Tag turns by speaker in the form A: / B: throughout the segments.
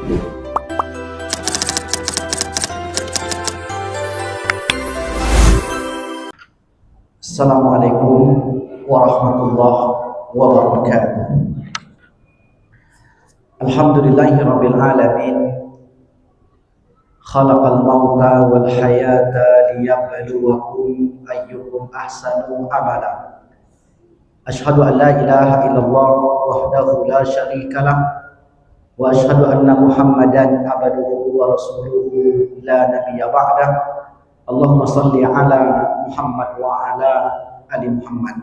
A: Assalamualaikum warahmatullahi wabarakatuh. Alhamdulillahirabbil alamin. Khalaqal mauta wal hayata liyabluwakum ayyukum ahsanu amala. Asyhadu an la ilaha illallah wahdahu la syarikalah wa asyhadu anna Muhammadan abduhu wa rasuluhu la nabiyya ba'dah. Allahumma salli ala Muhammad wa ala ali Muhammad.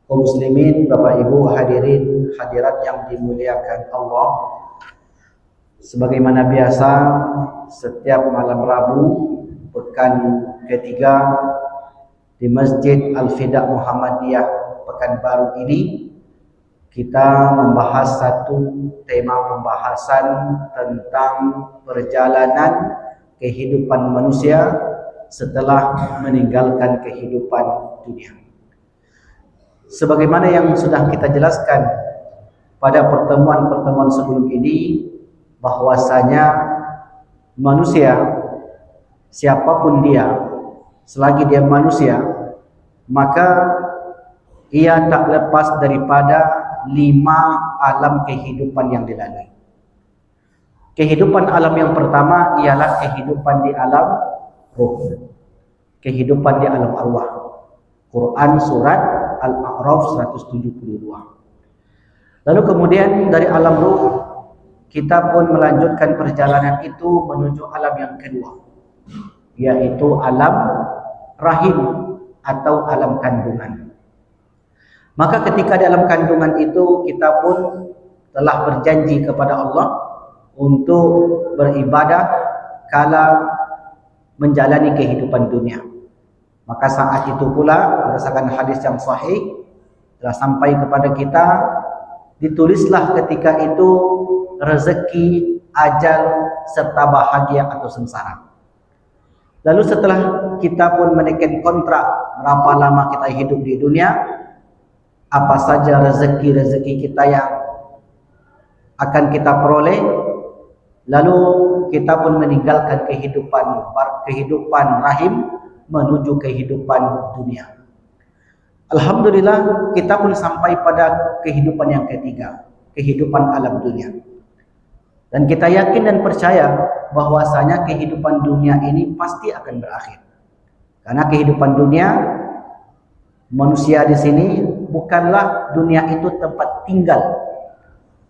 A: Kaum muslimin, Bapak Ibu hadirin hadirat yang dimuliakan Allah, sebagaimana biasa setiap malam Rabu pekan ketiga di Masjid Al-Fida Muhammadiyah Pekanbaru ini, kita membahas satu tema pembahasan tentang perjalanan kehidupan manusia setelah meninggalkan kehidupan dunia. Sebagaimana yang sudah kita jelaskan pada pertemuan-pertemuan sebelum ini, bahwasanya manusia, siapapun dia, selagi dia manusia, maka ia tak lepas daripada 5 alam kehidupan yang dilalui. Kehidupan alam yang pertama ialah kehidupan di alam ruh, kehidupan di alam arwah. Quran surat Al-A'raf 172. Lalu kemudian dari alam ruh kita pun melanjutkan perjalanan itu menuju alam yang kedua, yaitu alam rahim atau alam kandungan. Maka ketika di alam kandungan itu kita pun telah berjanji kepada Allah untuk beribadah kala menjalani kehidupan dunia. Maka saat itu pula berdasarkan hadis yang sahih telah sampai kepada kita, ditulislah ketika itu rezeki, ajal serta bahagia atau sengsara. Lalu setelah kita pun menekan kontrak berapa lama kita hidup di dunia, apa saja rezeki-rezeki kita yang akan kita peroleh, lalu kita pun meninggalkan kehidupan rahim menuju kehidupan dunia. Alhamdulillah kita pun sampai pada kehidupan yang ketiga, kehidupan alam dunia. Dan kita yakin dan percaya bahwasanya kehidupan dunia ini pasti akan berakhir. Karena kehidupan dunia, manusia di sini bukanlah dunia itu tempat tinggal,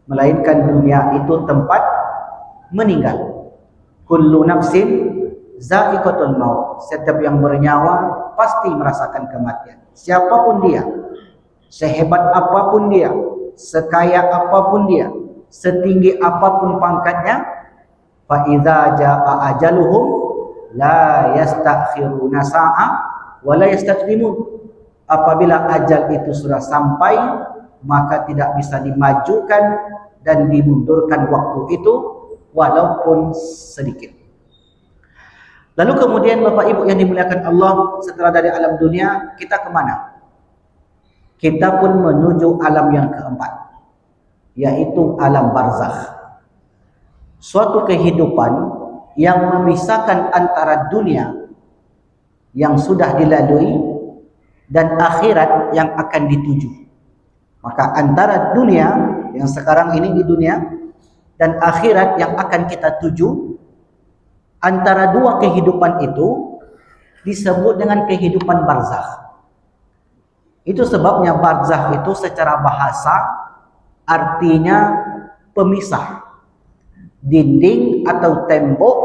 A: melainkan dunia itu tempat meninggal. Kullu nafsin za'iqatul maut. Setiap yang bernyawa pasti merasakan kematian. Siapapun dia, sehebat apapun dia, sekaya apapun dia, setinggi apapun pangkatnya, fa idza jaa ajaluhum la yastakhiruna sa'a wa la yastaqdimun. Apabila ajal itu sudah sampai, maka tidak bisa dimajukan dan dimundurkan waktu itu walaupun sedikit. Lalu kemudian Bapak Ibu yang dimuliakan Allah, setelah dari alam dunia kita kemana? Kita pun menuju alam yang keempat, yaitu alam barzakh. Suatu kehidupan yang memisahkan antara dunia yang sudah dilalui dan akhirat yang akan dituju. Maka antara dunia yang sekarang ini di dunia dan akhirat yang akan kita tuju, antara dua kehidupan itu disebut dengan kehidupan barzakh. Itu sebabnya barzakh itu secara bahasa artinya pemisah, dinding atau tembok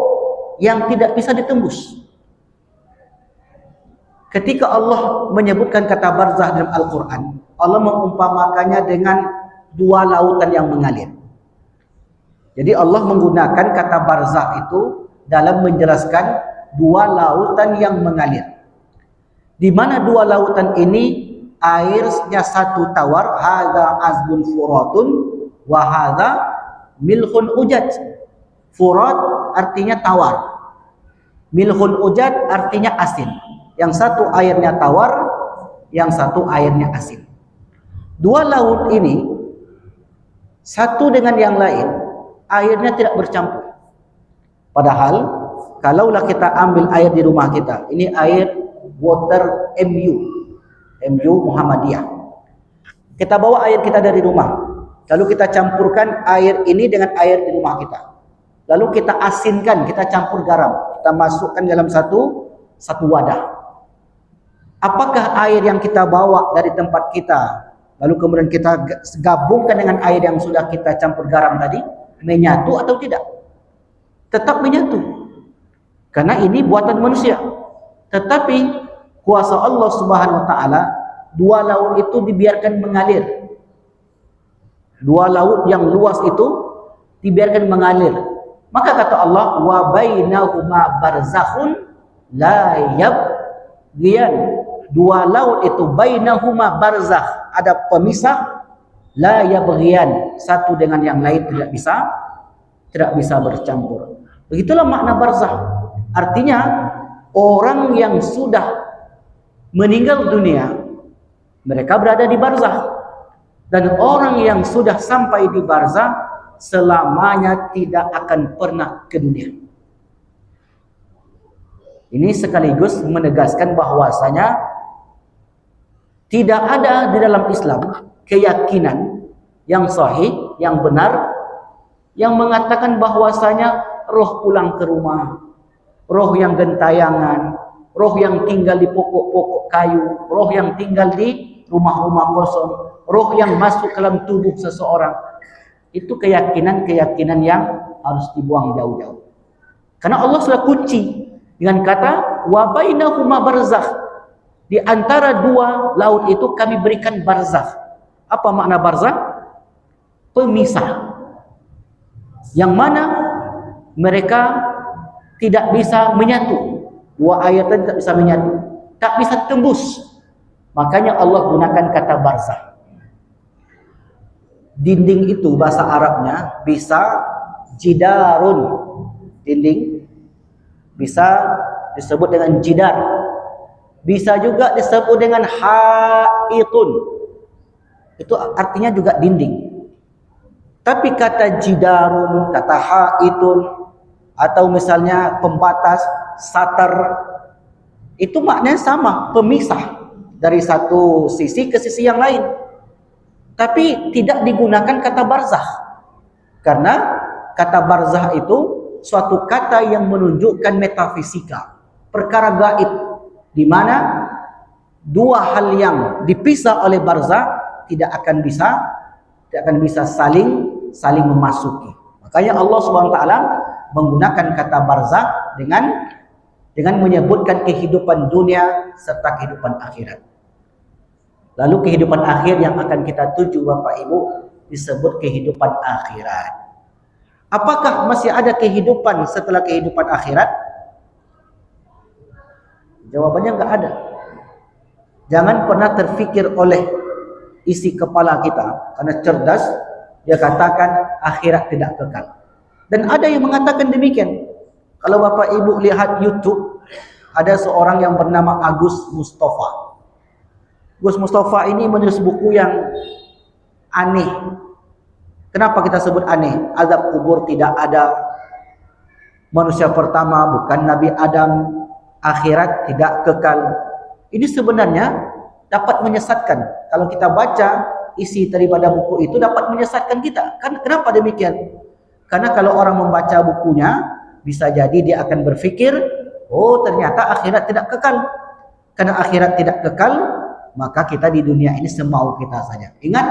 A: yang tidak bisa ditembus. Ketika Allah menyebutkan kata barzakh dalam Al-Quran, Allah mengumpamakannya dengan 2 lautan yang mengalir. Jadi Allah menggunakan kata barzakh itu dalam menjelaskan 2 lautan yang mengalir. Di mana 2 lautan ini airnya satu tawar, hadza azbun furatun wa hadza milhun ujad. Furat artinya tawar, milhun ujad artinya asin. Yang satu airnya tawar, yang satu airnya asin. 2 laut ini satu dengan yang lain airnya tidak bercampur. Padahal kalaulah kita ambil air di rumah kita, ini air water MU Muhammadiyah. Kita bawa air kita dari rumah, lalu kita campurkan air ini dengan air di rumah kita. Lalu kita asinkan, kita campur garam, kita masukkan dalam satu wadah. Apakah air yang kita bawa dari tempat kita, lalu kemudian kita gabungkan dengan air yang sudah kita campur garam tadi, menyatu atau tidak? Tetap menyatu. Karena ini buatan manusia. Tetapi kuasa Allah Subhanahu wa taala, dua laut itu dibiarkan mengalir. Dua laut yang luas itu dibiarkan mengalir. Maka kata Allah, wa bainahuma barzakhun la yabghiyan. Dua laut itu bainahuma barzakh, ada pemisah, la yabghiyan, satu dengan yang lain tidak bisa bercampur. Begitulah makna barzakh. Artinya orang yang sudah meninggal dunia, mereka berada di barzakh, dan orang yang sudah sampai di barzakh selamanya tidak akan pernah ke dunia. Ini sekaligus menegaskan bahwasanya tidak ada di dalam Islam keyakinan yang sahih, yang benar, yang mengatakan bahwasanya roh pulang ke rumah, roh yang gentayangan, roh yang tinggal di pokok-pokok kayu, roh yang tinggal di rumah-rumah kosong, roh yang masuk ke dalam tubuh seseorang. Itu keyakinan-keyakinan yang harus dibuang jauh-jauh. Karena Allah sudah kunci dengan kata wa bainahuma barzakh. Di antara dua laut itu kami berikan barzakh. Apa makna barzakh? Pemisah. Yang mana mereka tidak bisa menyatu. Dua air tadi tidak bisa menyatu, tak bisa tembus. Makanya Allah gunakan kata barzakh. Dinding itu bahasa Arabnya bisa jidarun, dinding, bisa disebut dengan jidar, bisa juga disebut dengan haitun, itu artinya juga dinding. Tapi kata jidarun, kata haitun, atau misalnya pembatas, satar, itu maknanya sama, pemisah dari satu sisi ke sisi yang lain. Tapi tidak digunakan kata barzakh, karena kata barzakh itu suatu kata yang menunjukkan metafisika, perkara gaib, di mana dua hal yang dipisah oleh barzakh tidak akan bisa saling memasuki. Makanya Allah Subhanahu wa taala menggunakan kata barzakh dengan menyebutkan kehidupan dunia serta kehidupan akhirat. Lalu kehidupan akhir yang akan kita tuju Bapak Ibu disebut kehidupan akhirat. Apakah masih ada kehidupan setelah kehidupan akhirat? Jawabannya enggak ada. Jangan pernah terfikir oleh isi kepala kita, karena cerdas, dia katakan akhirat tidak kekal. Dan ada yang mengatakan demikian. Kalau Bapak Ibu lihat YouTube, ada seorang yang bernama Agus Mustafa. Gus Mustafa ini menulis buku yang aneh. Kenapa kita sebut aneh? Azab kubur tidak ada, manusia pertama bukan Nabi Adam, akhirat tidak kekal. Ini sebenarnya dapat menyesatkan. Kalau kita baca isi daripada buku itu dapat menyesatkan kita. Kenapa demikian? Karena kalau orang membaca bukunya, bisa jadi dia akan berpikir, oh ternyata akhirat tidak kekal. Karena akhirat tidak kekal, maka kita di dunia ini semau kita saja. Ingat,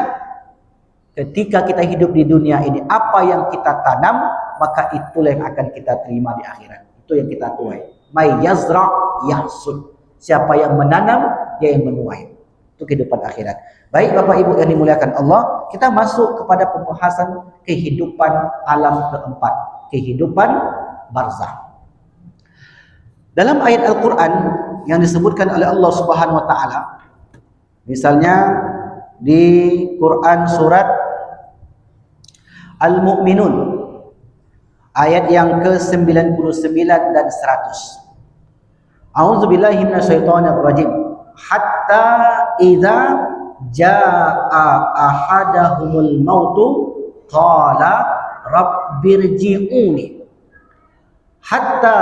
A: ketika kita hidup di dunia ini, apa yang kita tanam, maka itulah yang akan kita terima di akhirat. Itu yang kita tuai. May yazra' yahsud. Siapa yang menanam, dia yang menuai. Itu kehidupan akhirat. Baik Bapak Ibu yang dimuliakan Allah, kita masuk kepada pembahasan kehidupan alam keempat, kehidupan barzakh. Dalam ayat Al-Quran yang disebutkan oleh Allah Subhanahu wa taala, misalnya di Quran surat Al-Mu'minun ayat yang ke-99 dan 100. A'udzubillahi minasyaitonirrajim. Hatta idza jaa ahadahumul mautu qala rabbirji'uni hatta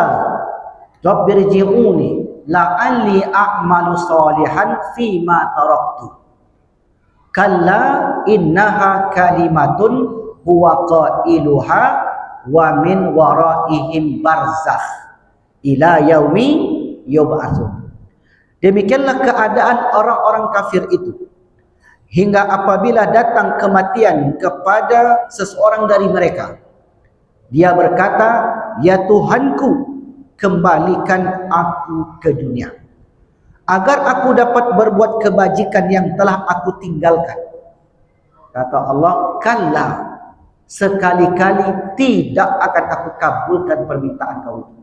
A: rabbirji'uni la'alli a'malu salihan fima taraktu kalla innaha kalimatun huwa qailuha wa min waraihim barzakh ila yaumi yub'atsun. Demikianlah keadaan orang-orang kafir itu hingga apabila datang kematian kepada seseorang dari mereka, dia berkata, ya Tuhanku, kembalikan aku ke dunia agar aku dapat berbuat kebajikan yang telah aku tinggalkan. Kata Allah, kalla, sekali-kali tidak akan aku kabulkan permintaan kau itu.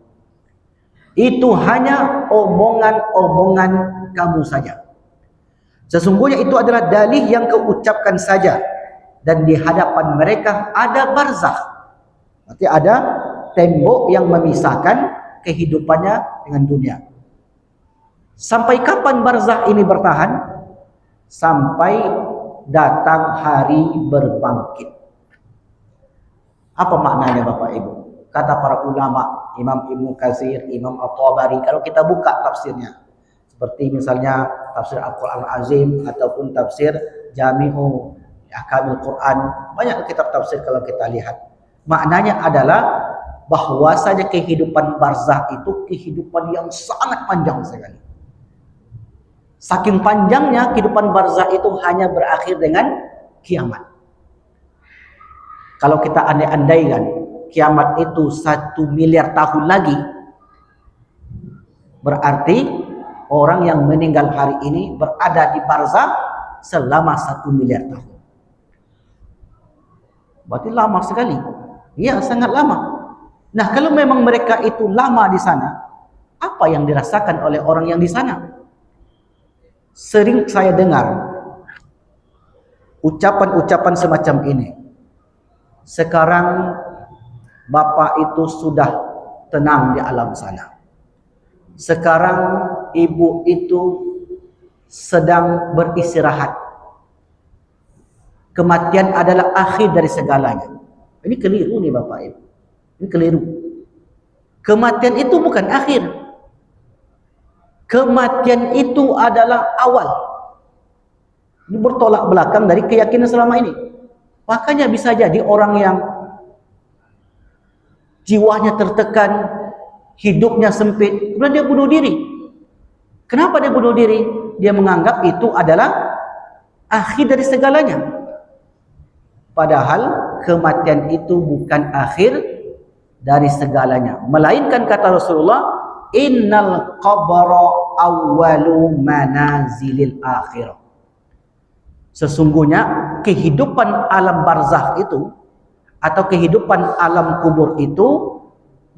A: Itu hanya omongan-omongan kamu saja. Sesungguhnya itu adalah dalih yang kau ucapkan saja, dan di hadapan mereka ada barzakh. Berarti ada tembok yang memisahkan kehidupannya dengan dunia. Sampai kapan barzakh ini bertahan? Sampai datang hari berbangkit. Apa maknanya Bapak Ibu? Kata para ulama, Imam Ibnu Katsir, Imam At-Tabari, kalau kita buka tafsirnya, seperti misalnya tafsir Al-Quran Azim ataupun tafsir Jami'u Ahkamil Quran, banyak kitab tafsir kalau kita lihat. Maknanya adalah bahwasanya kehidupan barzakh itu kehidupan yang sangat panjang sekali. Saking panjangnya kehidupan barzakh itu hanya berakhir dengan kiamat. Kalau kita andai-andaikan kiamat itu 1 miliar tahun lagi, berarti orang yang meninggal hari ini berada di barzakh selama 1 miliar tahun. Berarti lama sekali. Ya, sangat lama. Nah, kalau memang mereka itu lama di sana, apa yang dirasakan oleh orang yang di sana? Sering saya dengar ucapan-ucapan semacam ini. Sekarang Bapak itu sudah tenang di alam sana. Sekarang ibu itu sedang beristirahat. Kematian adalah akhir dari segalanya. Ini keliru nih Bapak Ibu. Ini keliru. Kematian itu bukan akhir. Kematian itu adalah awal. Ini bertolak belakang dari keyakinan selama ini. Makanya bisa jadi orang yang jiwanya tertekan, hidupnya sempit, kemudian dia bunuh diri. Kenapa dia bunuh diri? Dia menganggap itu adalah akhir dari segalanya. Padahal kematian itu bukan akhir dari segalanya. Melainkan kata Rasulullah, innal qabra awwalu manazilil akhirah. Sesungguhnya kehidupan alam barzakh itu atau kehidupan alam kubur itu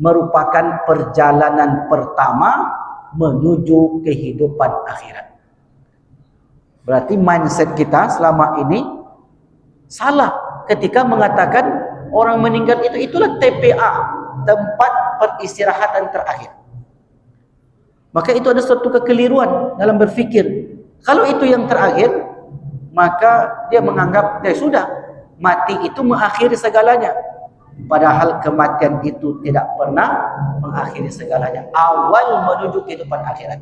A: merupakan perjalanan pertama menuju kehidupan akhirat. Berarti mindset kita selama ini salah ketika mengatakan orang meninggal itulah TPA, tempat peristirahatan terakhir. Maka itu ada suatu kekeliruan dalam berfikir. Kalau itu yang terakhir, maka dia menganggap ya sudah, mati itu mengakhiri segalanya. Padahal kematian itu tidak pernah mengakhiri segalanya. Awal menuju kehidupan akhirat.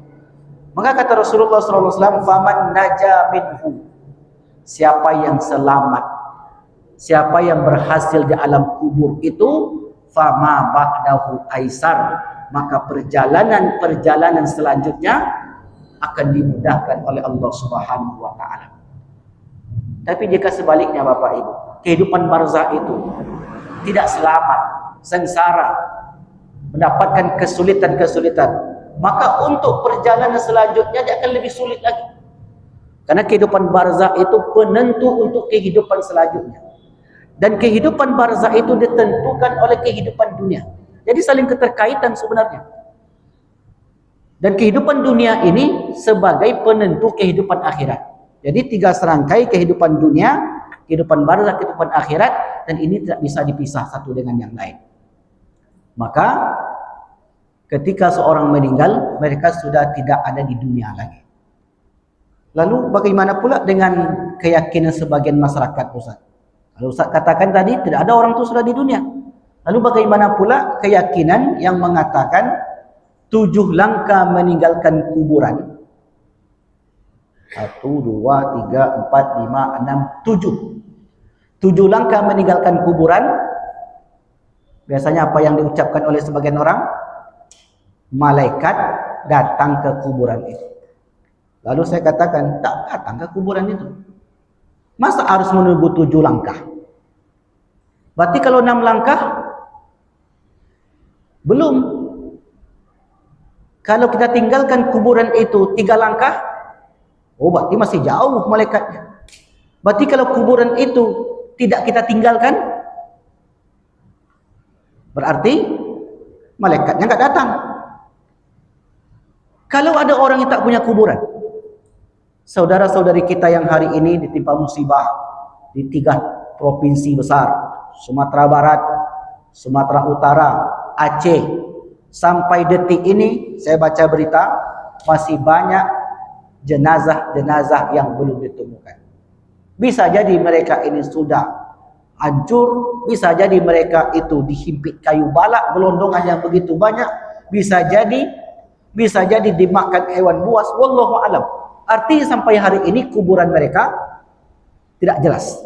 A: Maka kata Rasulullah SAW, faman naja minhu, siapa yang selamat, siapa yang berhasil di alam kubur itu, fama ba'dahu aisar, maka perjalanan selanjutnya akan dimudahkan oleh Allah Subhanahu wa taala. Tapi jika sebaliknya Bapak Ibu, kehidupan barzakh itu tidak selamat, sengsara, mendapatkan kesulitan-kesulitan, maka untuk perjalanan selanjutnya dia akan lebih sulit lagi. Karena kehidupan barzakh itu penentu untuk kehidupan selanjutnya. Dan kehidupan barzakh itu ditentukan oleh kehidupan dunia. Jadi saling keterkaitan sebenarnya. Dan kehidupan dunia ini sebagai penentu kehidupan akhirat. Jadi 3 serangkai kehidupan dunia, kehidupan barzakh, kehidupan akhirat, dan ini tidak bisa dipisah satu dengan yang lain. Maka ketika seorang meninggal, mereka sudah tidak ada di dunia lagi. Lalu bagaimana pula dengan keyakinan sebagian masyarakat, Ustaz? Kalau Ustaz katakan tadi tidak ada orang itu sudah di dunia. Lalu bagaimana pula keyakinan yang mengatakan 7 langkah meninggalkan kuburan? 1, 2, 3, 4, 5, 6, 7. 7 langkah meninggalkan kuburan. Biasanya apa yang diucapkan oleh sebagian orang? Malaikat datang ke kuburan itu. Lalu saya katakan, tak datang ke kuburan itu. Masa harus menunggu 7 langkah? Berarti kalau 6 langkah, belum. Kalau kita tinggalkan kuburan itu 3 langkah, oh berarti masih jauh malaikatnya. Berarti kalau kuburan itu tidak kita tinggalkan, berarti malaikatnya enggak datang. Kalau ada orang yang tak punya kuburan, saudara-saudari kita yang hari ini ditimpa musibah di 3 provinsi besar, Sumatera Barat, Sumatera Utara, Aceh, sampai detik ini saya baca berita masih banyak jenazah-jenazah yang belum ditemukan. Bisa jadi mereka ini sudah hancur, bisa jadi mereka itu dihimpit kayu balak gelondongan yang begitu banyak, bisa jadi dimakan hewan buas, wallahu alam. Artinya sampai hari ini kuburan mereka tidak jelas.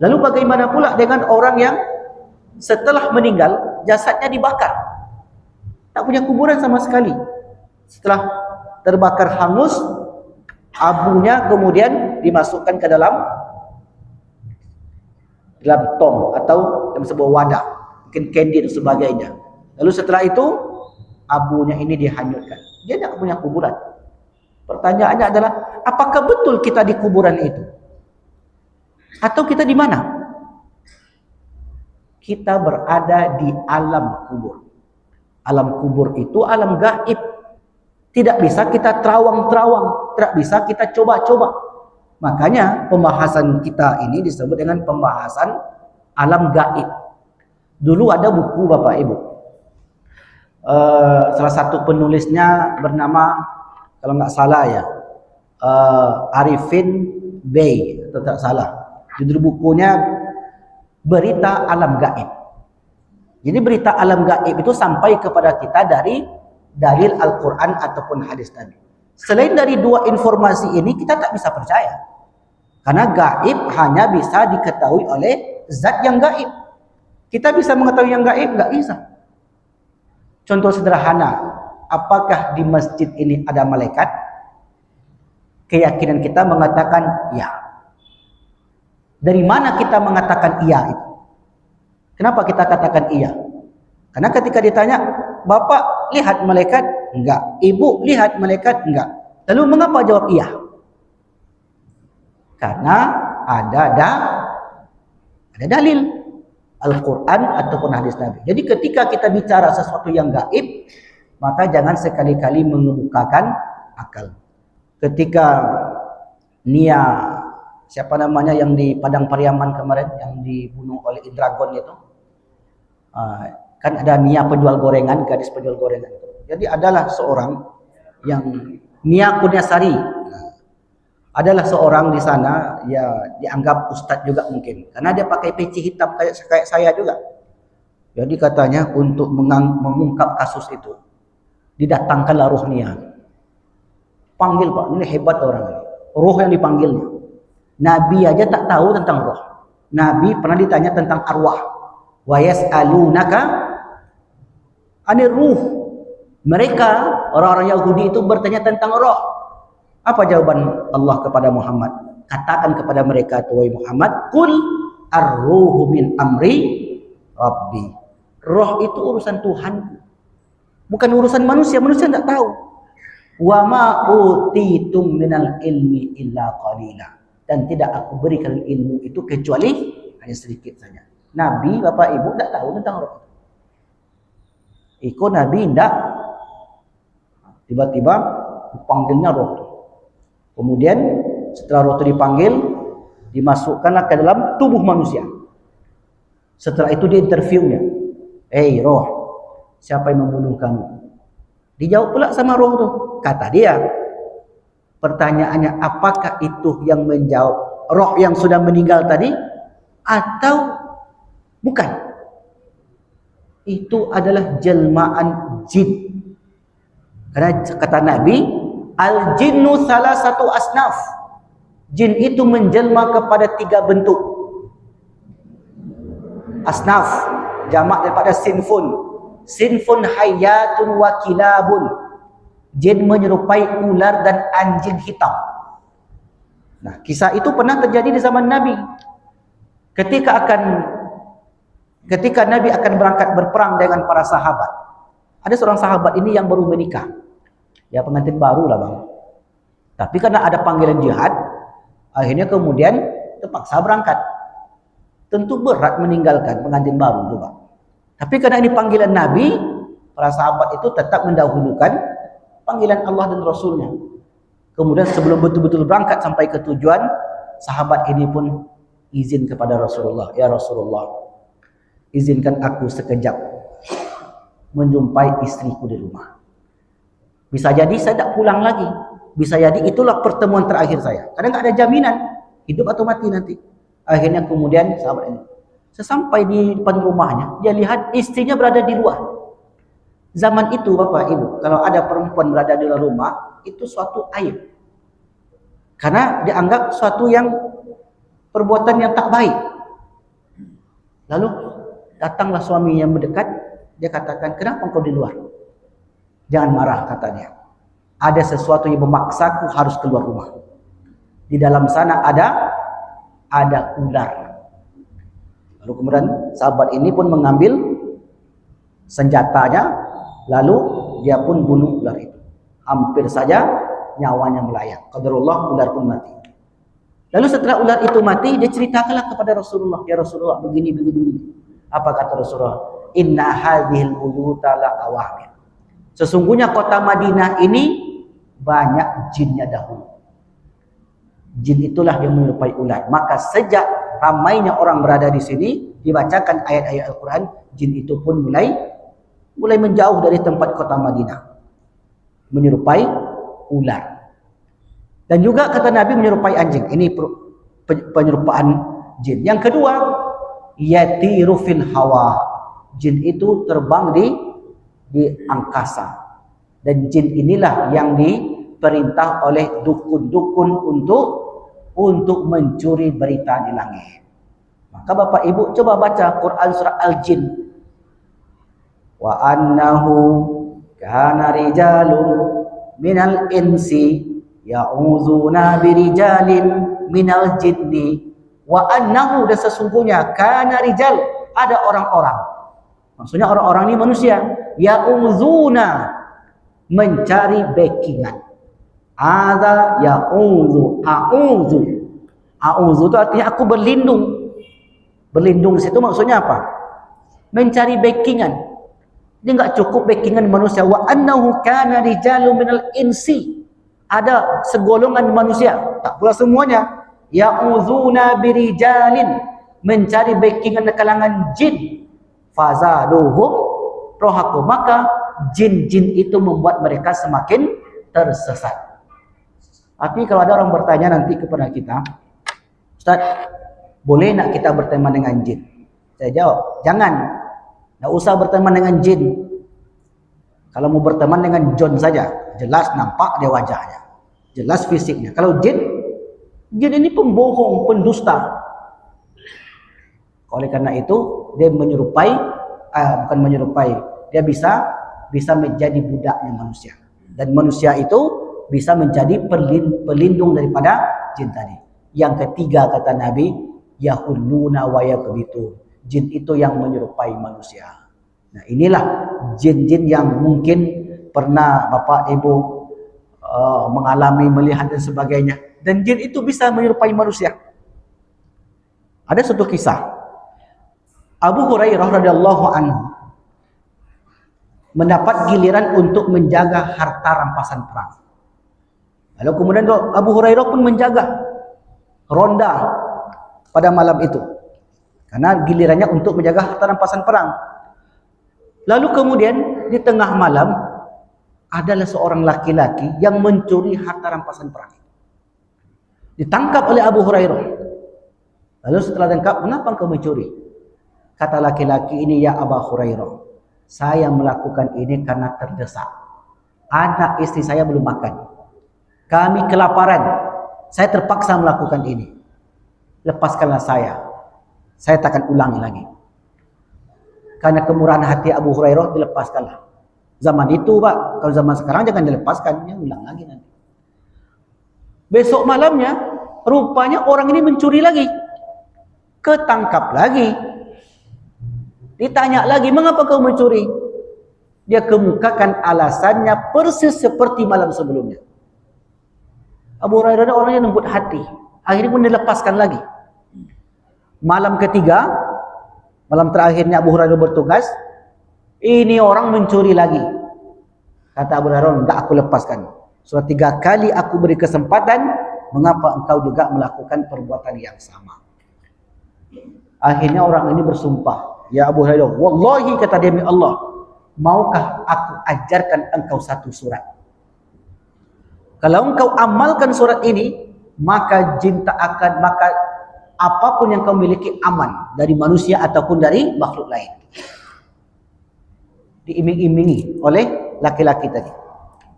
A: Lalu bagaimana pula dengan orang yang setelah meninggal jasadnya dibakar, tak punya kuburan sama sekali? Setelah terbakar hangus, abunya kemudian dimasukkan ke dalam tong atau dalam sebuah wadah, mungkin candy dan sebagainya. Lalu setelah itu abunya ini dihanyutkan. Dia tidak punya kuburan. Pertanyaannya adalah, apakah betul kita di kuburan itu? Atau kita di mana? Kita berada di alam kubur. Alam kubur itu alam gaib. Tidak bisa kita terawang-terawang, tidak bisa kita coba-coba. Makanya pembahasan kita ini disebut dengan pembahasan alam gaib. Dulu ada buku Bapak Ibu. Salah satu penulisnya bernama, kalau nggak salah ya, Arifin Bey, atau tak salah. Judul bukunya Berita Alam Gaib. Jadi berita alam gaib itu sampai kepada kita dari dalil Al-Quran ataupun hadis Nabi. Selain dari 2 informasi ini, kita tak bisa percaya. Karena gaib hanya bisa diketahui oleh zat yang gaib. Kita bisa mengetahui yang gaib? Nggak bisa. Contoh sederhana, apakah di masjid ini ada malaikat? Keyakinan kita mengatakan ya. Dari mana kita mengatakan iya itu? Kenapa kita katakan iya? Karena ketika ditanya, Bapak lihat malaikat? Enggak. Ibu lihat malaikat? Enggak. Lalu mengapa jawab iya? Karena ada dalil Al-Quran ataupun hadis Nabi. Jadi ketika kita bicara sesuatu yang gaib, maka jangan sekali-kali mengemukakan akal. Ketika Nia, siapa namanya yang di Padang Pariaman kemarin, yang dibunuh oleh Indragon itu, kan ada Nia penjual gorengan, gadis penjual gorengan. Jadi adalah seorang yang Nia Kurniasari, adalah seorang di sana, ya dianggap ustadz juga mungkin, karena dia pakai peci hitam kayak saya juga. Jadi katanya untuk mengungkap kasus itu, didatangkanlah roh Nia. Panggil Pak, ini hebat orang ini. Roh yang dipanggilnya. Nabi aja tak tahu tentang roh. Nabi pernah ditanya tentang arwah. Wa yas'alunaka 'anir ruh. Mereka orang-orang Yahudi itu bertanya tentang roh. Apa jawaban Allah kepada Muhammad? Katakan kepada mereka, wahai Muhammad, qul ar-ruhu min amri rabbi. Roh itu urusan Tuhanku, bukan urusan manusia. Manusia tidak tahu. Wa ma utitum minal ilmi illa qalila. Dan tidak aku berikan ilmu itu kecuali hanya sedikit saja. Nabi, Bapak Ibu, tidak tahu tentang roh. Ikut Nabi tidak. Tiba-tiba dipanggilnya roh. Kemudian setelah roh itu dipanggil, dimasukkanlah ke dalam tubuh manusia. Setelah itu diinterviewnya. Hei roh, siapa yang membunuh kamu? Dijawab pula sama roh itu. Kata dia, pertanyaannya, apakah itu yang menjawab roh yang sudah meninggal tadi? atau bukan? Itu adalah jelmaan jin. Karena kata Nabi, al-jinnu salah satu asnaf. Jin itu menjelma kepada 3 bentuk. Asnaf, jamak daripada sinfun. Sinfun hayatun wa kilabun. Jin menyerupai ular dan anjing hitam. Nah, kisah itu pernah terjadi di zaman Nabi. Ketika Nabi akan berangkat berperang dengan para sahabat, ada seorang sahabat ini yang baru menikah. Ya, pengantin baru lah bang. Tapi karena ada panggilan jihad, akhirnya kemudian terpaksa berangkat. Tentu berat meninggalkan pengantin baru itu bang. Tapi karena ini panggilan Nabi, para sahabat itu tetap mendahulukan panggilan Allah dan Rasulnya. Kemudian sebelum betul-betul berangkat sampai ke tujuan, sahabat ini pun izin kepada Rasulullah, ya Rasulullah, izinkan aku sekejap menjumpai istriku di rumah. Bisa jadi saya tak pulang lagi. Bisa jadi itulah pertemuan terakhir saya. Karena nggak ada jaminan hidup atau mati nanti. Akhirnya kemudian sahabat ini, sesampai di depan rumahnya, dia lihat istrinya berada di luar. Zaman itu Bapak Ibu, kalau ada perempuan berada di luar rumah, itu suatu aib. Karena dianggap suatu yang perbuatan yang tak baik. Lalu datanglah suami yang mendekat, dia katakan, kenapa engkau di luar? Jangan marah, katanya. Ada sesuatu yang memaksaku harus keluar rumah. Di dalam sana ada ular. Lalu kemudian sahabat ini pun mengambil senjatanya, lalu dia pun bunuh ular itu. Hampir saja nyawanya melayang. Qadarullah, ular pun mati. Lalu setelah ular itu mati, dia ceritakanlah kepada Rasulullah, ya Rasulullah, begini. Apa kata Rasulullah? Inna hadhil buyuta la awamir. Sesungguhnya kota Madinah ini banyak jinnya dahulu. Jin itulah yang menyerupai ular. Maka sejak ramainya orang berada di sini, dibacakan ayat-ayat Al-Quran, jin itu pun mulai menjauh dari tempat kota Madinah, menyerupai ular. Dan juga kata Nabi menyerupai anjing. Ini penyerupaan jin. Yang kedua, yatiru fil hawa. Jin itu terbang di angkasa. Dan jin inilah yang diperintah oleh dukun-dukun untuk mencuri berita di langit. Maka Bapak Ibu coba baca Quran surah Al-Jin. Wa annahu kana rijalun minal insi ya'uzuna birijalin minal jinni. Wa annahu, dan sesungguhnya kana rijal, ada orang-orang. Maksudnya orang-orang ini manusia. Ya'uzuna, mencari backingan. Ada ya'uzu, a'uzu. A'uzu itu artinya aku berlindung. Berlindung di situ maksudnya apa? Mencari backingan. Dia enggak cukup backingan manusia. Wa annahu kana rijalun minal insi. Ada segolongan manusia, tak pula semuanya. Ya'uzuna birijalin, mencari backingan di kalangan jin. Fazaduhum rohaku, maka jin-jin itu membuat mereka semakin tersesat. Tapi kalau ada orang bertanya nanti kepada kita, Ustaz, boleh nak kita berteman dengan jin? Saya jawab, jangan. Tak usah berteman dengan jin. Kalau mau berteman dengan John saja, jelas nampak dia wajahnya, jelas fisiknya. Kalau jin ini pembohong, pendusta. Oleh karena itu, dia menyerupai, bukan menyerupai, dia bisa menjadi budaknya manusia. Dan manusia itu bisa menjadi pelindung daripada jin tadi. Yang ketiga kata Nabi, yahulluna wa yakbitu. Jin itu yang menyerupai manusia. Nah, inilah jin-jin yang mungkin pernah Bapak Ibu mengalami, melihat dan sebagainya. Dan jin itu bisa menyerupai manusia. Ada satu kisah. Abu Hurairah radhiyallahu anhu mendapat giliran untuk menjaga harta rampasan perang. Lalu kemudian Abu Hurairah pun menjaga ronda pada malam itu. Karena gilirannya untuk menjaga harta rampasan perang. Lalu kemudian di tengah malam adalah seorang laki-laki yang mencuri harta rampasan perang. Ditangkap oleh Abu Hurairah. Lalu setelah lengkap, mengapa engkau mencuri? Kata laki-laki ini, ya Aba Hurairah, saya melakukan ini karena terdesak. Anak istri saya belum makan. Kami kelaparan. Saya terpaksa melakukan ini. Lepaskanlah saya. Saya takkan ulangi lagi. Karena kemurahan hati Abu Hurairah, dilepaskanlah. Zaman itu, Pak, kalau zaman sekarang jangan dilepaskan, ya ulang lagi nanti. Besok malamnya, rupanya orang ini mencuri lagi. Ketangkap lagi. Ditanya lagi, mengapa kau mencuri? Dia kemukakan alasannya persis seperti malam sebelumnya. Abu Hurairah orangnya lembut hati. Akhirnya pun dilepaskan lagi. Malam ketiga, malam terakhirnya Abu Hurairah bertugas, ini orang mencuri lagi. Kata Abu Hurairah, tidak aku lepaskan. Sudah 3 kali aku beri kesempatan, mengapa engkau juga melakukan perbuatan yang sama? Akhirnya orang ini bersumpah, ya Abu Hurairah, wallahi, kata demi Allah, maukah aku ajarkan engkau satu surat? Kalau engkau amalkan surat ini, maka jin tak akan, maka apapun yang kau miliki aman dari manusia ataupun dari makhluk lain. Diiming-imingi oleh laki-laki tadi.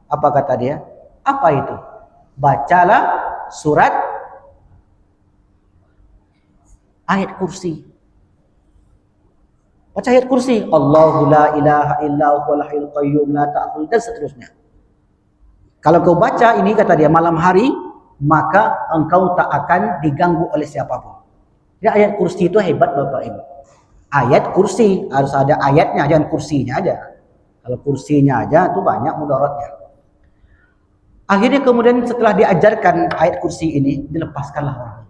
A: Apa kata dia? Apa itu? Bacalah surat ayat kursi. Baca ayat kursi. Allahu la ilaha illa huwal hayyul qayyum la ta'khudhuhu, dan seterusnya. Kalau kau baca ini, kata dia, malam hari, maka engkau tak akan diganggu oleh siapapun. Ya, ayat kursi itu hebat Bapak Ibu. Ayat kursi, harus ada ayatnya, jangan kursinya aja. Kalau kursinya aja itu banyak mudaratnya. Akhirnya kemudian setelah diajarkan ayat kursi ini, dilepaskanlah orang.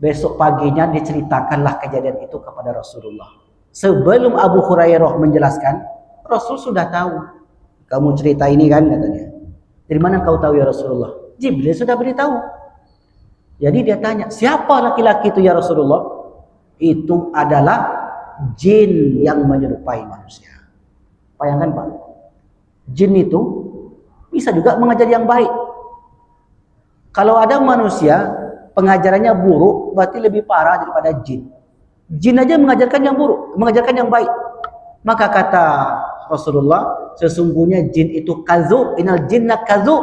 A: Besok paginya diceritakanlah kejadian itu kepada Rasulullah. Sebelum Abu Hurairah menjelaskan, Rasul sudah tahu. Kamu cerita ini kan, katanya. Dari mana kau tahu ya Rasulullah? Jibril sudah beritahu. Jadi dia tanya, siapa laki-laki itu ya Rasulullah? Itu adalah jin yang menyerupai manusia. Bayangkan Pak, jin itu bisa juga mengajar yang baik. Kalau ada manusia pengajarannya buruk, berarti lebih parah daripada jin. Jin aja mengajarkan yang buruk, mengajarkan yang baik. Maka kata Rasulullah, sesungguhnya jin itu kadzub, innal jinna kadzub.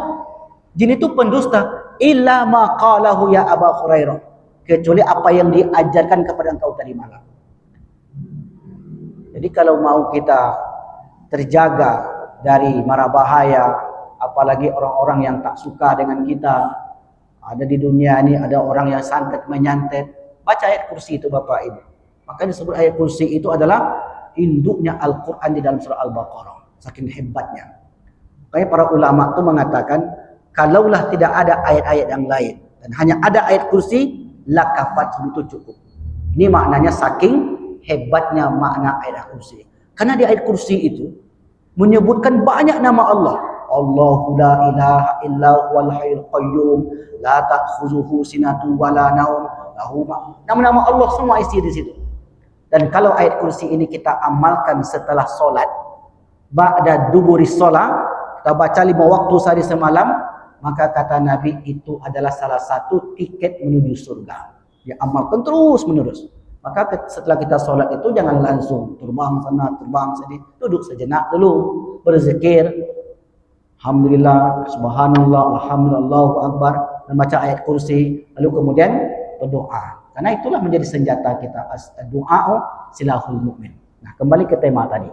A: Jin itu pendusta, illa ma qalahu ya Aba Hurairah, kecuali apa yang diajarkan kepada engkau tadi malam. Jadi kalau mau kita terjaga dari mara bahaya, apalagi orang-orang yang tak suka dengan kita, ada di dunia ini ada orang yang santet menyantet, baca ayat kursi itu Bapak Ibu. Makanya disebut ayat kursi itu adalah induknya Al-Quran di dalam surah Al-Baqarah. Saking hebatnya. Makanya para ulama itu mengatakan, kalaulah tidak ada ayat-ayat yang lain, dan hanya ada ayat kursi, lakafat, itu cukup. Ini maknanya saking hebatnya makna ayat kursi. Karena di ayat kursi itu, menyebutkan banyak nama Allah. Allahu la ilaha illa huwal hayyul qayyum, la ta'khuzuhu sinatun wa la naum, lahu ma. Nama-nama Allah semua isi di situ. Dan kalau ayat kursi ini kita amalkan setelah solat, ba'da duburi solat, kita baca 5 waktu sehari semalam, maka kata Nabi itu adalah salah satu tiket menuju surga. Dia amalkan terus menerus. Maka setelah kita solat itu jangan langsung terbang sana, terbang sini. Duduk sejenak dulu, berzikir. Alhamdulillah, subhanallah, alhamdulillah, Allahu akbar, dan baca ayat kursi, lalu kemudian berdoa. Karena itulah menjadi senjata kita, doa silahul mukmin. Nah, kembali ke tema tadi.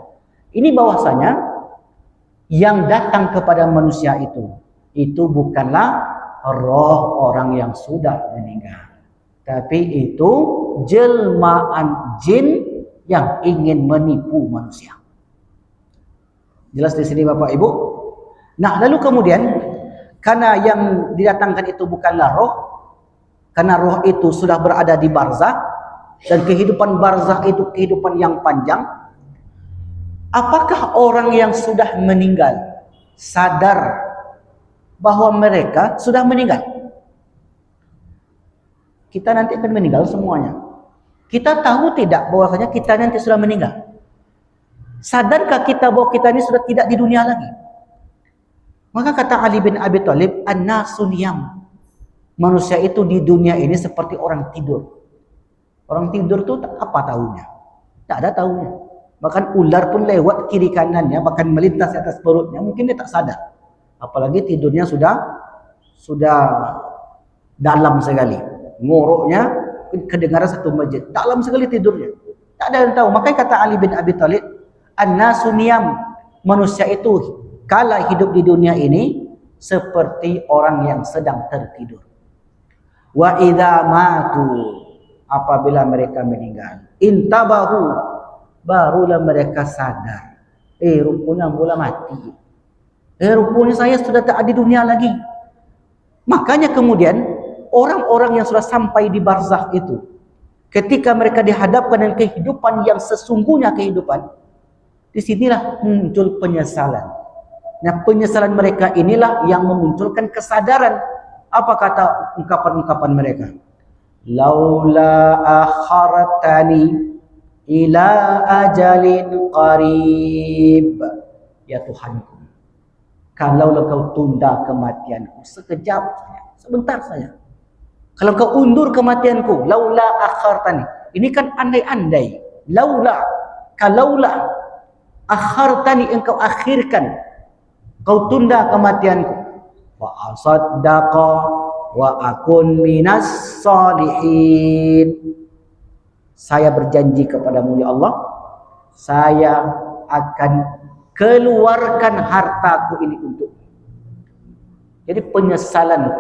A: Ini bahwasanya yang datang kepada manusia itu bukanlah roh orang yang sudah meninggal, tapi itu jelmaan jin yang ingin menipu manusia. Jelas di sini Bapak Ibu? Nah, lalu kemudian karena yang didatangkan itu bukanlah roh, karena roh itu sudah berada di barzakh, dan kehidupan barzakh itu kehidupan yang panjang. Apakah orang yang sudah meninggal sadar bahwa mereka sudah meninggal? Kita nanti akan meninggal semuanya. Kita tahu tidak bahwasanya kita nanti sudah meninggal? Sadarkah kita bahwa kita ini sudah tidak di dunia lagi? Maka kata Ali bin Abi Thalib, an-nasu niyam. Manusia itu di dunia ini seperti orang tidur. Orang tidur tuh apa tahunya? Tak ada tahunya. Bahkan ular pun lewat kiri kanannya, bahkan melintas di atas perutnya, mungkin dia tak sadar. Apalagi tidurnya sudah dalam sekali. Ngoroknya kedengaran satu masjid. Dalam sekali tidurnya. Tak ada yang tahu. Makanya kata Ali bin Abi Thalib, an-nasu niyam. Manusia itu kala hidup di dunia ini seperti orang yang sedang tertidur. Wa idza matu, apabila mereka meninggal, intabahu, barulah mereka sadar. Rupanya mula mati. Rupanya saya sudah tak ada di dunia lagi. Makanya kemudian orang-orang yang sudah sampai di barzakh itu, ketika mereka dihadapkan dengan kehidupan yang sesungguhnya kehidupan, disinilah muncul penyesalan. Nah, penyesalan mereka inilah yang memunculkan kesadaran. Apa kata ungkapan-ungkapan mereka? Laula akhartani ila ajalin qarib. Ya Tuhanku, kalau kau tunda kematianku sekejap saja, sebentar saja. Kalau kau undur kematianku, laula akhartani. Ini kan andai-andai. Laula, kalaulah akhartani, engkau akhirkan, kau tunda kematianku, wa asaddaqa wa akun minas salihin. Saya berjanji kepadamu ya Allah, saya akan keluarkan hartaku ini untukmu. Jadi penyesalan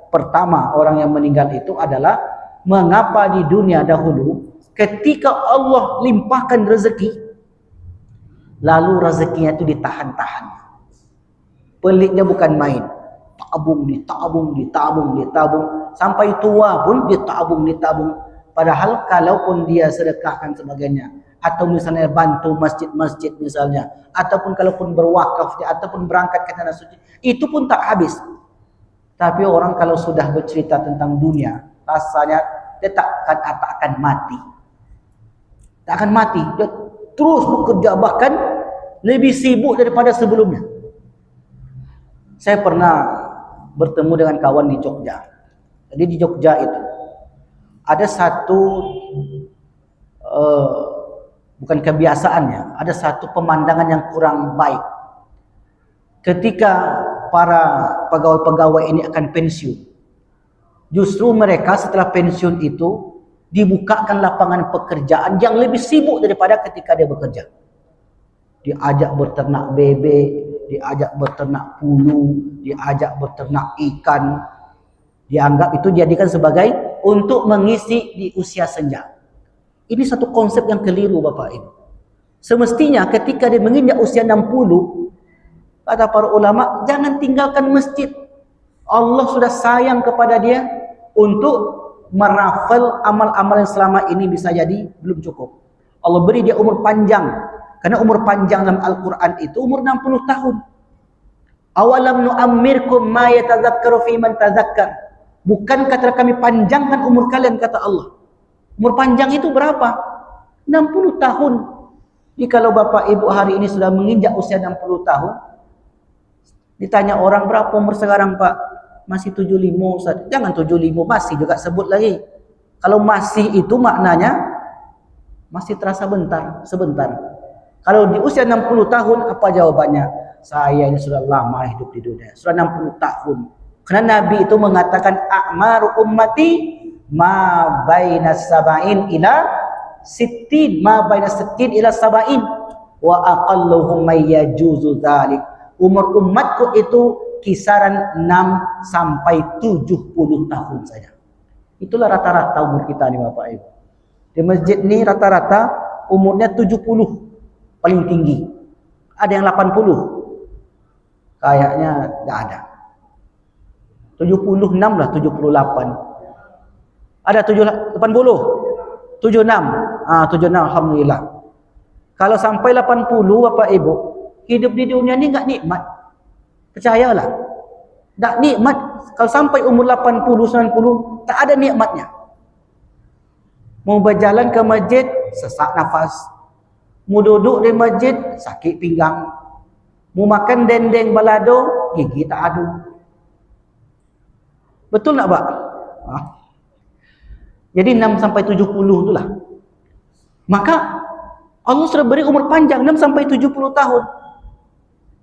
A: pertama orang yang meninggal itu adalah mengapa di dunia dahulu ketika Allah limpahkan rezeki, lalu rezekinya itu ditahan-tahan. Peliknya bukan main. Ditabung, sampai tua pun ditabung. Padahal kalaupun dia sedekahkan sebagainya, atau misalnya bantu masjid-masjid misalnya, ataupun kalaupun berwakaf, ataupun berangkat ke tanah suci, itu pun tak habis. Tapi orang kalau sudah bercerita tentang dunia, rasanya dia tak akan mati. Tak akan mati. Dia terus bekerja, bahkan lebih sibuk daripada sebelumnya. Saya pernah bertemu dengan kawan di Jogja. Jadi di Jogja itu ada satu bukan kebiasaannya, ada satu pemandangan yang kurang baik. Ketika para pegawai-pegawai ini akan pensiun, justru mereka setelah pensiun itu dibukakan lapangan pekerjaan yang lebih sibuk daripada ketika dia bekerja. Diajak berternak bebek, diajak berternak pulu, diajak berternak ikan. Dianggap itu dijadikan sebagai untuk mengisi di usia senja. Ini satu konsep yang keliru Bapak Ibu. Semestinya ketika dia menginjak usia 60, kata para ulama, jangan tinggalkan masjid. Allah sudah sayang kepada dia untuk merafal amal-amal yang selama ini bisa jadi belum cukup. Allah beri dia umur panjang. Karena umur panjang dalam Al-Quran itu umur 60 tahun. Awalam nu'ammirkum ma yatazakkaru fi man tazakkar. Bukankah telah kami panjangkan umur kalian, kata Allah. Umur panjang itu berapa? 60 tahun. Jadi kalau Bapak Ibu hari ini sudah menginjak usia 60 tahun, ditanya orang berapa umur sekarang Pak? Masih 75 Ustaz. Jangan 75, masih juga sebut lagi. Kalau masih itu maknanya masih terasa sebentar. Kalau di usia 60 tahun, apa jawabannya? Saya ini sudah lama hidup di dunia. Sudah 60 tahun. Karena Nabi itu mengatakan, a'maru ummati ma baina sab'in ila sittin. Ma baina sittin ila sab'in. Wa aqalluhum may yajuzu dhalik. Umur umatku itu kisaran 6 sampai 70 tahun saja. Itulah rata-rata umur kita nih Bapak Ibu. Di masjid ini rata-rata umurnya 70. Paling tinggi. Ada yang 80. Kayaknya tidak ada. 76 lah, 78. Ada 80. 76. 76 alhamdulillah. Kalau sampai 80 Bapak Ibu, hidup di dunia ini enggak nikmat. Percayalah. Tak nikmat. Kalau sampai umur 80, 90, tak ada nikmatnya. Mau berjalan ke masjid, sesak nafas. Mau duduk di masjid, sakit pinggang. Mau makan dendeng balado, gigi tak adu. Betul tak Pak? Ha? Jadi 6 sampai 70 itulah. Maka Allah sudah beri umur panjang 6 sampai 70 tahun.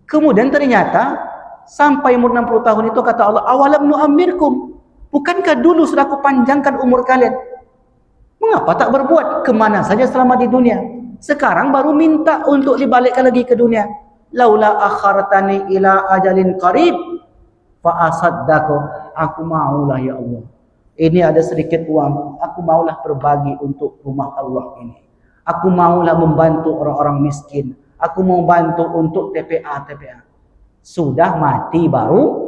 A: Kemudian ternyata sampai umur 60 tahun itu kata Allah, awalam nu'ammirkum. Bukankah dulu sudah aku panjangkan umur kalian? Mengapa tak berbuat? Kemana saja selama di dunia? Sekarang baru minta untuk dibalikkan lagi ke dunia. Laula akhartani ila ajalin qarib fa asaddaqu. Aku maulah ya Allah. Ini ada sedikit uang, aku maulah berbagi untuk rumah Allah ini. Aku maulah membantu orang-orang miskin. Aku mau bantu untuk TPA. Sudah mati baru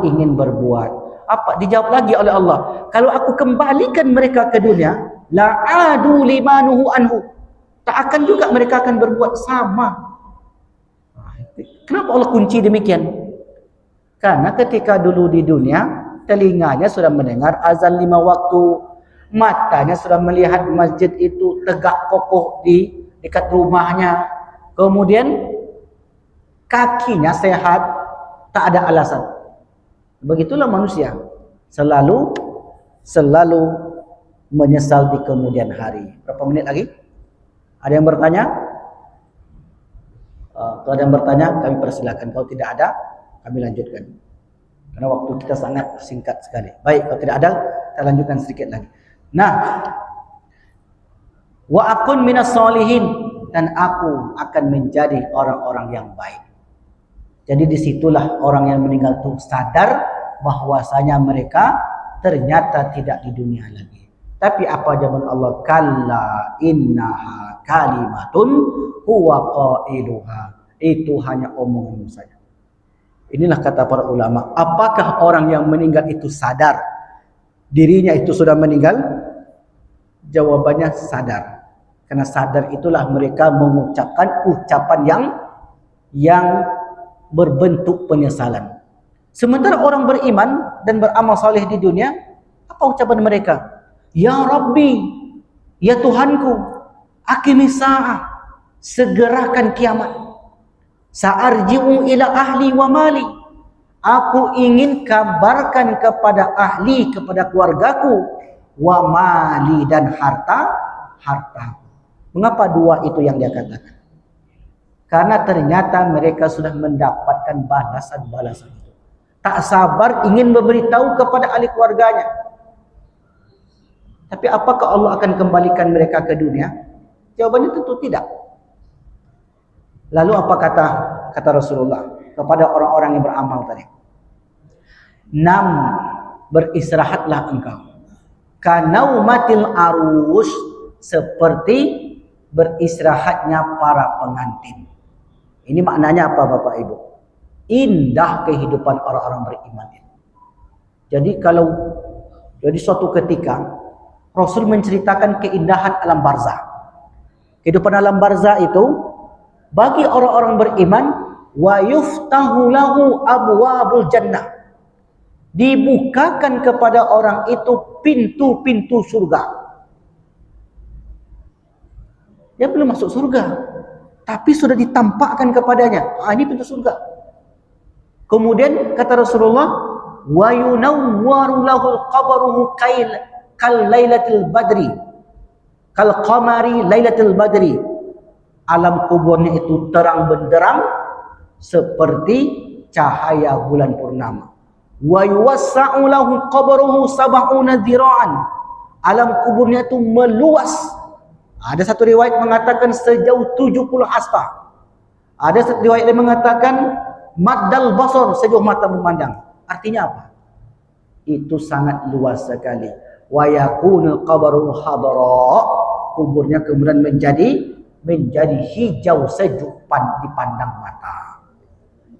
A: ingin berbuat. Apa dijawab lagi oleh Allah? Kalau aku kembalikan mereka ke dunia, la'adu limanuhu anhu. Tak akan juga mereka akan berbuat sama. Kenapa Allah kunci demikian? Karena ketika dulu di dunia, telinganya sudah mendengar azan 5 waktu, matanya sudah melihat masjid itu tegak kokoh di dekat rumahnya, kemudian kakinya sehat, tak ada alasan. Begitulah manusia, selalu menyesal di kemudian hari. Berapa menit lagi? Ada yang bertanya? Kalau ada yang bertanya, kami persilakan. Kalau tidak ada, kami lanjutkan. Karena waktu kita sangat singkat sekali. Baik, kalau tidak ada, kita lanjutkan sedikit lagi. Nah, wa akun minas solihin, dan aku akan menjadi orang-orang yang baik. Jadi disitulah orang yang meninggal itu sadar bahwasanya mereka ternyata tidak di dunia lagi. Tapi apa jawaban Allah? Kalla innaha kalimatun huwa qailuha. Itu hanya omongan saja. Inilah kata para ulama. Apakah orang yang meninggal itu sadar dirinya itu sudah meninggal? Jawabannya sadar. Karena sadar itulah mereka mengucapkan ucapan yang berbentuk penyesalan. Sementara orang beriman dan beramal saleh di dunia, apa ucapan mereka? Ya Rabbi, ya Tuhanku, aqimis sa'ah, segerakan kiamat. Sa'arji'u ila ahli wa mali. Aku ingin kabarkan kepada ahli, kepada keluargaku, wa mali, dan harta. Mengapa dua itu yang dia katakan? Karena ternyata mereka sudah mendapatkan balasan-balasan itu. Tak sabar ingin memberitahu kepada ahli keluarganya. Tapi apakah Allah akan kembalikan mereka ke dunia? Jawabannya tentu tidak. Lalu apa kata Rasulullah kepada orang-orang yang beramal tadi? Nam, beristirahatlah engkau. Kanaumatil arus, seperti beristirahatnya para pengantin. Ini maknanya apa Bapak Ibu? Indah kehidupan orang-orang beriman itu. Jadi suatu ketika Rasul menceritakan keindahan alam barzah. Kehidupan alam barzah itu bagi orang-orang beriman, wa yuftahu lahu abwabul jannah. Dibukakan kepada orang itu pintu-pintu surga. Dia belum masuk surga, tapi sudah ditampakkan kepadanya. Ini pintu surga. Kemudian kata Rasulullah, wa yunawwaru lahul qabruhu kal lailatul badri, kal qamari lailatul badri. Alam kuburnya itu terang benderang seperti cahaya bulan purnama. Wa yuwassa'u lahu qabruhu sab'una dhira'an. Alam kuburnya itu meluas. Ada satu riwayat mengatakan sejauh 70 hasta. Ada satu riwayat yang mengatakan maddal basar, sejauh mata memandang. Artinya apa? Itu sangat luas sekali. Wa yakunul qabru hadara. Kuburnya kemudian menjadi hijau sejuk dipandang mata.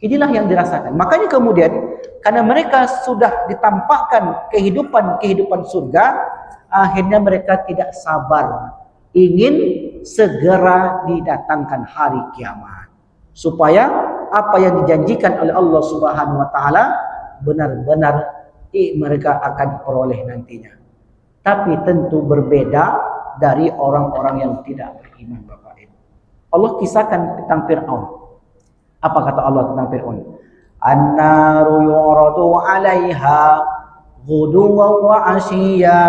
A: Inilah yang dirasakan. Makanya kemudian karena mereka sudah ditampakkan kehidupan surga, akhirnya mereka tidak sabar ingin segera didatangkan hari kiamat, supaya apa yang dijanjikan oleh Allah Subhanahu wa taala benar-benar mereka akan peroleh nantinya. Tapi tentu berbeda dari orang-orang yang tidak beriman, Bapak Ibu. Allah kisahkan tentang Fir'aun. Apa kata Allah tentang Fir'aun? An-naru yu'radu 'alaiha ghuduwan wa 'ashiyya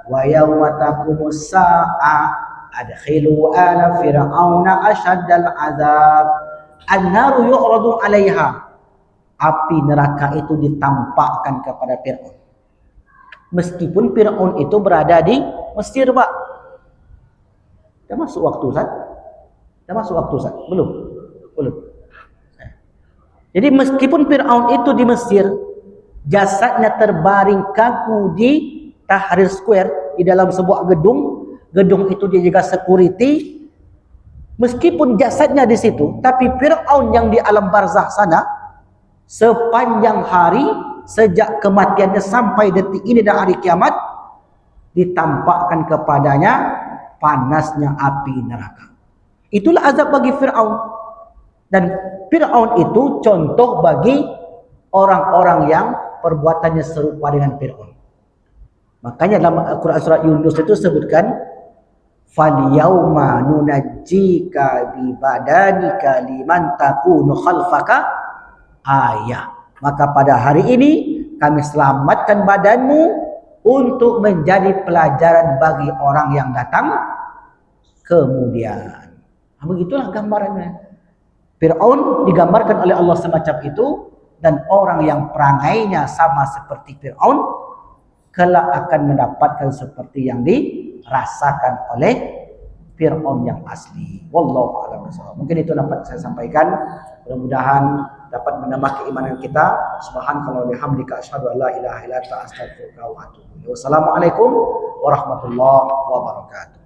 A: wa yawma taqumus sa'ah adkhilu ala fir'auna asyaddal 'adzab. An-naru yu'radu 'alaiha, api neraka itu ditampakkan kepada Fir'aun. Meskipun Fir'aun itu berada di Mesir, Pak. Dah masuk waktu, Ustaz? Dah masuk waktu, Ustaz? Belum? Belum. Jadi meskipun Fir'aun itu di Mesir, jasadnya terbaring kaku di Tahrir Square, di dalam sebuah gedung. Gedung itu dia juga security. Meskipun jasadnya di situ, tapi Fir'aun yang di alam barzah sana, sepanjang hari, sejak kematiannya sampai detik ini dan hari kiamat, ditampakkan kepadanya panasnya api neraka. Itulah azab bagi Fir'aun. Dan Fir'aun itu contoh bagi orang-orang yang perbuatannya serupa dengan Fir'aun. Makanya dalam Al-Quran surah Yunus itu sebutkan, "Falyawma nunajjika bi badanika liman takunu khalfaka ayah." Maka pada hari ini kami selamatkan badanmu untuk menjadi pelajaran bagi orang yang datang kemudian. Begitulah gambarannya. Fir'aun digambarkan oleh Allah semacam itu, dan orang yang perangainya sama seperti Fir'aun kelak akan mendapatkan seperti yang dirasakan oleh Fir'aun yang asli. Wallahu a'lam bishawab. Mungkin itu dapat saya sampaikan. Mudah-mudahan dapat menambah keimanan kita. Subhanallahi wa bihamdika asyhadu an la ilaha illa anta astaghfiruka wa atubu ilaik. Wassalamualaikum warahmatullahi wabarakatuh.